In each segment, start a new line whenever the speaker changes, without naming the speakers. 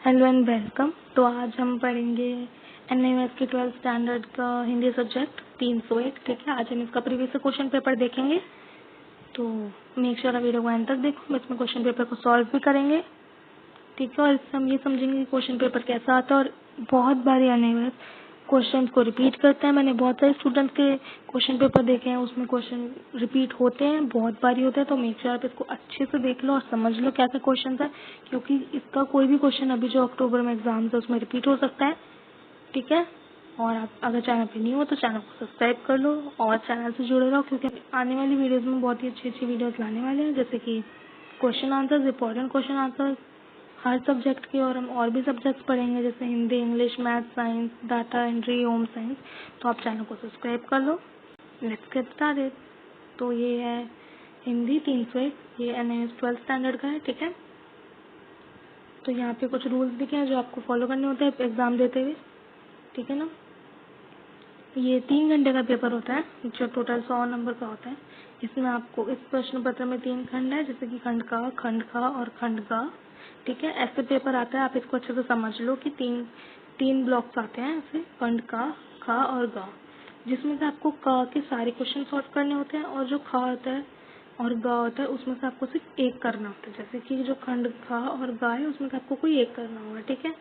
Hello and welcome. तो आज हम पढ़ेंगे एनआईएस के 12th स्टैंडर्ड का हिंदी सब्जेक्ट 301। ठीक है, आज हम इसका प्रीवियस क्वेश्चन पेपर देखेंगे। तो मेक श्योर वीडियो को एंड तक देखो, हम इसमें क्वेश्चन पेपर को सॉल्व भी करेंगे। ठीक है, और इससे हम ये समझेंगे कि क्वेश्चन पेपर कैसा आता है। और बहुत बार एनआईएस क्वेश्चन को रिपीट करते हैं। मैंने बहुत सारे स्टूडेंट्स के क्वेश्चन पेपर देखे हैं, उसमें क्वेश्चन रिपीट होते हैं, बहुत बारी होते हैं। तो मेक श्योर आप इसको अच्छे से देख लो और समझ लो क्या क्या क्वेश्चन है, क्योंकि इसका कोई भी क्वेश्चन अभी जो अक्टूबर में एग्जाम है उसमें रिपीट हो सकता है। ठीक है, और आप अगर चैनल पे नहीं हो तो चैनल को सब्सक्राइब कर लो और चैनल से जुड़े रहो, क्योंकि आने वाली वीडियोस में बहुत ही अच्छी अच्छी वीडियोस लाने वाले हैं, जैसे कि question answers, important question answers हर सब्जेक्ट के। और हम और भी सब्जेक्ट्स पढ़ेंगे, जैसे Hindi, English, math, science, data entry, home science. तो आप चैनल को सब्सक्राइब कर लो। Let's get started. तो ये है हिंदी 301, ये एनआईएस 12th स्टैंडर्ड का है। ठीक है, तो यहाँ पे कुछ रूल्स दिखे हैं जो आपको फॉलो करने होते हैं एग्जाम देते हुए। ठीक है ना, ये 3 घंटे का पेपर होता है, जो टोटल 100 नंबर का होता है। इसमें आपको इस प्रश्न पत्र में 3 खंड है, जैसे कि खंड का, खंड खा और खंड गा। ठीक है, ऐसे पेपर आता है, आप इसको अच्छे से समझ लो कि तीन तीन ब्लॉक्स आते हैं ऐसे, खंड का, खा और गा, जिसमें से आपको का के सारे क्वेश्चन सॉल्व करने होते हैं, और जो खा होता है और गा होता है उसमें से आपको सिर्फ एक करना होता है। जैसे कि जो खंड खा और गा है उसमें से आपको कोई एक करना होगा। ठीक है,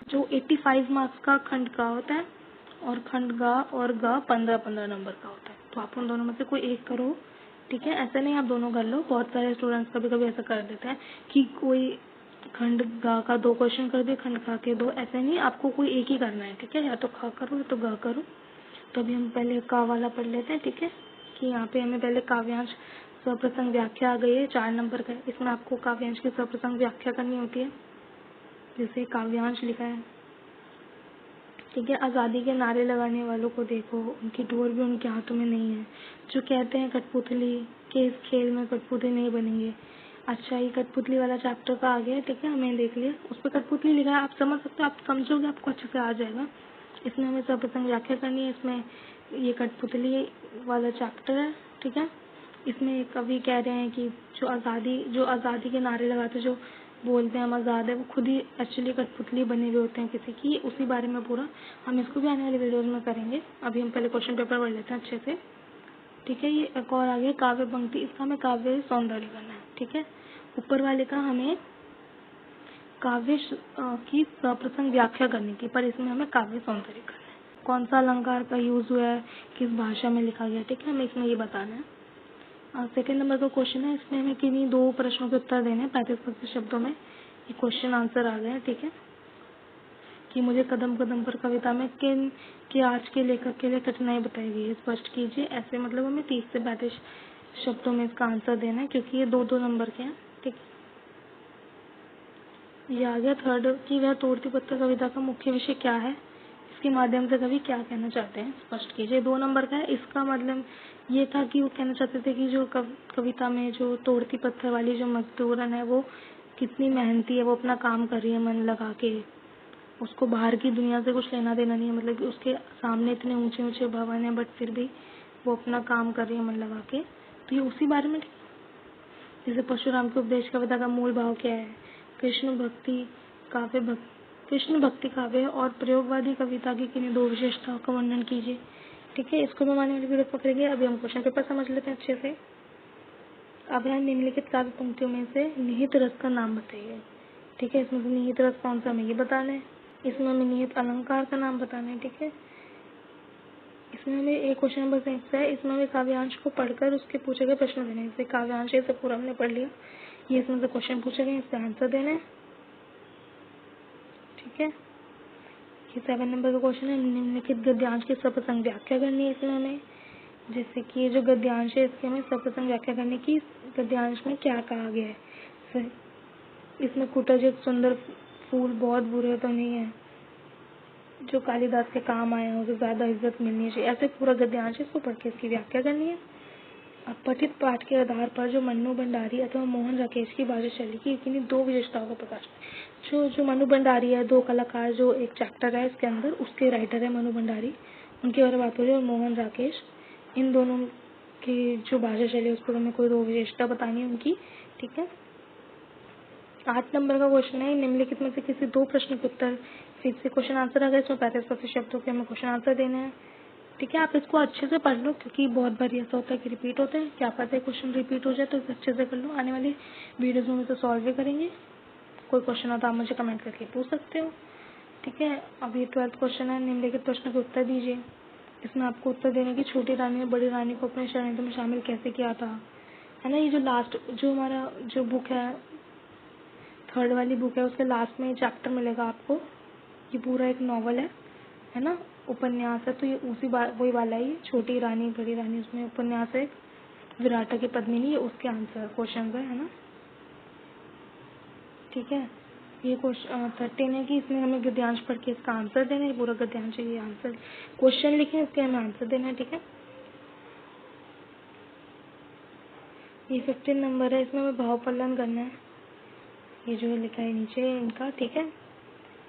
जो 85 मार्क्स का खंड का होता है और खंड गा और गा 15-15 नंबर का होता है। तो आप उन दोनों में से कोई एक करो। ठीक है, ऐसा नहीं आप दोनों कर लो। बहुत सारे स्टूडेंट्स कभी कभी ऐसा कर देते हैं कि कोई खंड गा का 2 क्वेश्चन कर दे, खंड खा के 2। ऐसे नहीं, आपको कोई एक ही करना है। ठीक है, या तो खा करो या तो गा करो। तो अभी हम पहले का वाला पढ़ लेते हैं। ठीक है, कि यहाँ पे हमें पहले काव्यांश सर्वप्रसंग व्याख्या आ गई है, 4 नंबर का है। इसमें आपको काव्यांश की सर्वप्रसंग व्याख्या करनी होती है। जैसे काव्यांश लिखा है, ठीक है, आज़ादी के नारे लगाने वालों को देखो, उनकी डोर भी उनके हाथों में नहीं है। जो कहते हैं कठपुतली के इस खेल में कठपुतली नहीं बनेंगे। अच्छा, ये कठपुतली वाला चैप्टर का आ गया है। ठीक है, हमें देख लिया, उस पर कठपुतली लिखा है, आप समझ सकते हो, आप समझोगे आपको अच्छे से आ जाएगा। इसमें हमें सर्वप्रथम व्याख्या करनी है। इसमें ये कठपुतली वाला चैप्टर है। ठीक है, इसमें कवि कह रहे हैं कि जो आज़ादी के नारे लगाते, जो बोलते हैं हम आज़ाद है, वो खुद ही एक्चुअली कठपुतली बने हुए होते हैं किसी की। उसी बारे में पूरा हम इसको भी आने वाली वीडियोज में करेंगे। अभी हम पहले क्वेश्चन पेपर पढ़ लेते हैं अच्छे से। ठीक है, ये एक और आ गया काव्य पंक्ति, इसका हमें काव्य सौंदर्य करना है। ठीक है, ऊपर वाले का हमें काव्य की प्रसंग व्याख्या करनी थी, पर इसमें हमें काव्य सौंदर्य करना है। कौन सा अलंकार का यूज हुआ है, किस भाषा में लिखा गया। ठीक है, हमें इसमें ये बताना है। सेकेंड नंबर का क्वेश्चन है, इसमें हमें किन्हीं 2 प्रश्नों के उत्तर देने हैं 35-35 शब्दों में। ये क्वेश्चन आंसर आ गया है। ठीक है, कि मुझे कदम कदम पर कविता में किन के आज के लेखक के लिए कठिनाई बताई गई है, स्पष्ट कीजिए। ऐसे मतलब हमें 30 से 32 शब्दों में इसका आंसर देना है, क्योंकि ये 2-2 नंबर के हैं। ठीक है, ये आ गया थर्ड, कि वह तोड़ती पत्थर कविता का मुख्य विषय क्या है, इसके माध्यम से कवि क्या कहना चाहते हैं, स्पष्ट कीजिए। 2 नंबर का है। इसका मतलब ये था कि वो कहना चाहते थे कि जो कविता में जो तोड़ती पत्थर वाली जो मजदूरन है वो कितनी मेहनती है, वो अपना काम कर रही है मन लगा के, उसको बाहर की दुनिया से कुछ लेना देना नहीं है। मतलब कि उसके सामने इतने ऊंचे ऊंचे भवन है, बट फिर भी वो अपना काम कर रही है मन लगा के। तो ये उसी बारे में। जैसे परशुराम के उपदेश कविता का मूल भाव क्या है, कृष्ण भक्ति कृष्ण भक्ति काव्य और प्रयोगवादी कविता की किन्हीं 2 विशेषताओं का वर्णन कीजिए। ठीक है, इसको हम आने वाली वीडियो पकड़ेंगे। अभी हम क्वेश्चन पेपर समझ लेते हैं अच्छे से। अब यहाँ निम्नलिखित काव्य पंक्तियों में से निहित रस का नाम बताइए। ठीक है, इसमें से निहित रस कौन सा हमें ये बताना है। इसमें हमें निहित अलंकार का नाम बताना है। ठीक है, इसमें हमें एक क्वेश्चन नंबर 6 है, इसमें हमें काव्यांश को पढ़कर उसके पूछे गए प्रश्न देने हैं। जैसे काव्यांश से पूरा हमने पढ़ लिया, ये इसमें से क्वेश्चन पूछे गए, इसका आंसर देना है। ठीक है, ये 7 नंबर का क्वेश्चन है, निम्नलिखित गद्यांश की सप्रसंग व्याख्या करनी है। इसमें हमें जैसे कि जो गद्यांश है इसकी हमें सप्रसंग व्याख्या करने की, गद्यांश में क्या कहा गया है। इसमें कुटजित सुंदर फूल बहुत बुरे तो नहीं है, जो कालिदास के काम आए हैं उसे ज्यादा इज्जत मिलनी चाहिए। ऐसे पूरा गद्यांश है, इसको पढ़ के इसकी व्याख्या करनी है। अब पठित पाठ के आधार पर जो मन्नू भंडारी अथवा मोहन राकेश की भाषा शैली की किन्हीं 2 विशेषताओं का प्रकाश। जो मन्नू भंडारी है, 2 कलाकार, जो एक चैप्टर है इसके अंदर, उसके राइटर है मन्नू भंडारी, उनके बारे में बात हो रही है। और मोहन राकेश, इन दोनों की जो भाषा शैली है उस पर हमें कोई 2 विशेषता बतानी है उनकी। ठीक है, 8 नंबर का क्वेश्चन है, निम्नलिखित में से किसी दो प्रश्न के उत्तर फिर से क्वेश्चन आंसर आ गया, इसमें 35 शब्दों के हमें क्वेश्चन आंसर देने हैं। ठीक है, आप इसको अच्छे से पढ़ लो क्योंकि बहुत बार ऐसा होता है कि रिपीट होते हैं, क्या पता है क्वेश्चन रिपीट हो जाए, तो इसे अच्छे से कर लो। आने वाली वीडियोज में इसे सॉल्व भी करेंगे। कोई क्वेश्चन हो तो आप मुझे कमेंट करके पूछ सकते हो। ठीक है, अब ये 12th क्वेश्चन है, निम्नलिखित प्रश्न के उत्तर दीजिए। इसमें आपको उत्तर देने की छोटी रानी ने बड़ी रानी को अपने षड्यंत्र में शामिल कैसे किया था, है ना। ये जो लास्ट जो हमारा जो बुक है, थर्ड वाली बुक है, उसके लास्ट में चैप्टर मिलेगा आपको। ये पूरा एक नॉवल है ना, उपन्यास है, तो ये उसी वही वाला ही छोटी रानी बड़ी रानी, उसमें उपन्यास है, विराटा की पद्मिनी, ये उसके आंसर क्वेश्चन है ना। ठीक है, ये क्वेश्चन 13 है कि इसमें हमें गद्यांश पढ़ के इसका आंसर देना है, पूरा गद्यांश है, ये आंसर क्वेश्चन लिखे इसके हमें आंसर देना है। ठीक है, ये 15 नंबर है, इसमें हमें भावफलन करना है, ये जो लिखा है नीचे इनका। ठीक है,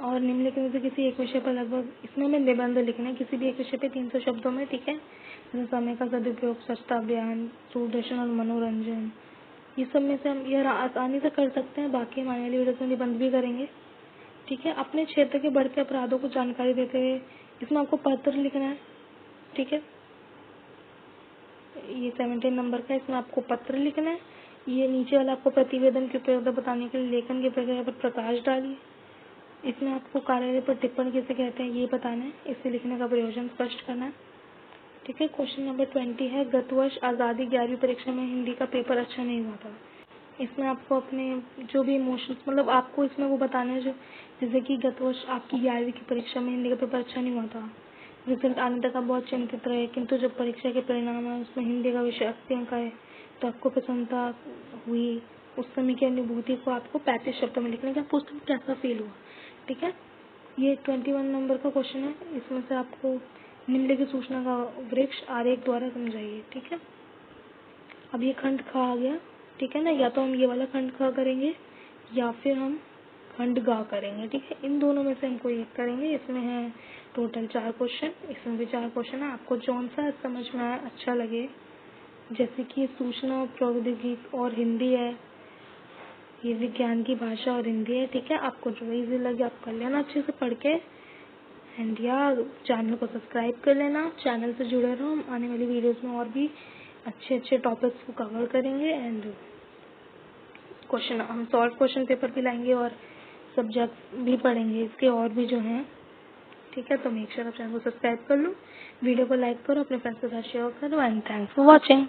और निम्नलिखित में से किसी एक विषय पर लगभग, इसमें हमें निबंध लिखना है किसी भी एक विषय पे 300 शब्दों में। ठीक है, जैसे समय का सदुपयोग, स्वच्छता अभियान, दूरदर्शन और मनोरंजन, ये सब में से हम यह आसानी से कर सकते हैं। बाकी हम आने वाली वीडियो में निबंध भी करेंगे। ठीक है, अपने क्षेत्र के बढ़ते अपराधों को जानकारी देते हुए इसमें आपको पत्र लिखना है। ठीक है, ये 17 नंबर का, इसमें आपको पत्र लिखना है। ये नीचे वाला आपको प्रतिवेदन की उपयोगिता बताने के लिए लेखन की प्रक्रिया पर प्रकाश डालिए। इसमें आपको कार्यालय पर टिप्पणी किसे कहते हैं ये बताना है, इसे लिखने का प्रयोजन स्पष्ट करना है। ठीक है, क्वेश्चन नंबर 20 है, गत वर्ष आज़ादी 11वीं परीक्षा में हिंदी का पेपर अच्छा नहीं हुआ था। इसमें आपको अपने जो भी इमोशंस, मतलब आपको इसमें वो बताना है जो, जैसे कि गत वर्ष आपकी 11वीं की परीक्षा में हिंदी का पेपर अच्छा नहीं हुआ था, रिजल्ट आने तक आप बहुत चिंतित रहे, किंतु जब परीक्षा के परिणाम है उसमें हिंदी का विषय 80 अंक आए तो आपको प्रसन्नता हुई। उस समय की अनुभूति को आपको 35 शब्दों में लिखना है कि आपको उस समय कैसा फील हुआ। ठीक है, ये 21 नंबर का क्वेश्चन है, इसमें से आपको निम्नलिखित सूचना का वृक्ष आरेख द्वारा समझाइए। ठीक है, अब ये खंड ख आ गया। ठीक है ना, या तो हम ये वाला खंड ख करेंगे या फिर हम खंड ग करेंगे। ठीक है, इन दोनों में से हम कोई एक करेंगे। इसमें है टोटल 4 क्वेश्चन, इसमें भी 4 क्वेश्चन है। आपको जौन सा समझ में आया अच्छा लगे, जैसे कि सूचना प्रौद्योगिकी और हिंदी है, ये विज्ञान की भाषा और हिंदी है। ठीक है, आपको जो इजी लगे आप कर लेना अच्छे से पढ़ के, एंड या चैनल को सब्सक्राइब कर लेना, चैनल से जुड़े रहो। हम आने वाली वीडियोस में और भी अच्छे अच्छे टॉपिक्स को कवर करेंगे, एंड क्वेश्चन हम सॉल्व क्वेश्चन पेपर भी लाएंगे और सब्जेक्ट भी पढ़ेंगे इसके और भी जो हैं। ठीक है, तो मेक श्योर आप चैनल को सब्सक्राइब कर लो, वीडियो को लाइक करो, अपने फ्रेंड्स के साथ शेयर करो, एंड थैंक्स फॉर वॉचिंग।